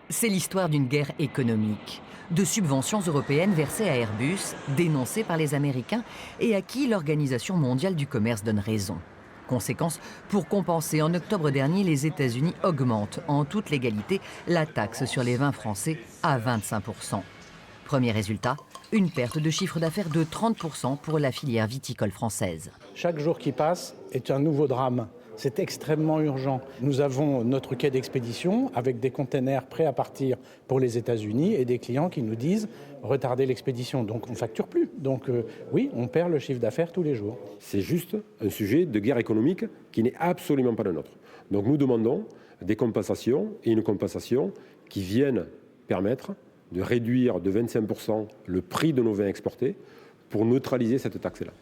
C'est l'histoire d'une guerre économique, de subventions européennes versées à Airbus, dénoncées par les Américains et à qui l'Organisation mondiale du commerce donne raison. Conséquence, pour compenser, en octobre dernier, les États-Unis augmentent en toute légalité la taxe sur les vins français à 25%. Premier résultat, une perte de chiffre d'affaires de 30% pour la filière viticole française. Chaque jour qui passe est un nouveau drame. C'est extrêmement urgent. Nous avons notre quai d'expédition avec des containers prêts à partir pour les États-Unis et des clients qui nous disent retarder l'expédition. Donc on ne facture plus. Donc oui, on perd le chiffre d'affaires tous les jours. C'est juste un sujet de guerre économique qui n'est absolument pas le nôtre. Donc nous demandons des compensations et une compensation qui vienne permettre de réduire de 25% le prix de nos vins exportés pour neutraliser cette taxe-là.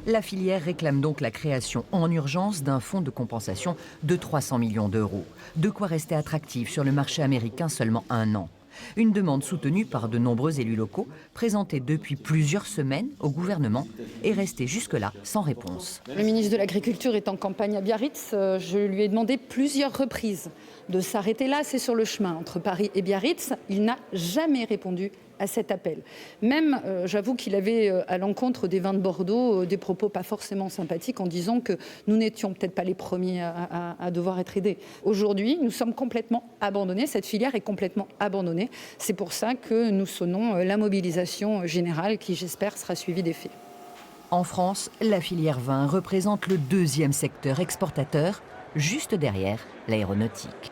La filière réclame donc la création en urgence d'un fonds de compensation de 300 millions d'euros. De quoi rester attractif sur le marché américain seulement un an. Une demande soutenue par de nombreux élus locaux, présentée depuis plusieurs semaines au gouvernement et restée jusque-là sans réponse. Le ministre de l'Agriculture est en campagne à Biarritz. Je lui ai demandé plusieurs reprises de s'arrêter là, c'est sur le chemin entre Paris et Biarritz. Il n'a jamais répondu à cet appel. Même, j'avoue qu'il avait à l'encontre des vins de Bordeaux des propos pas forcément sympathiques en disant que nous n'étions peut-être pas les premiers à devoir être aidés. Aujourd'hui, nous sommes complètement abandonnés. Cette filière est complètement abandonnée. C'est pour ça que nous sonnons la mobilisation générale qui, j'espère, sera suivie des faits. En France, la filière vin représente le deuxième secteur exportateur, juste derrière l'aéronautique.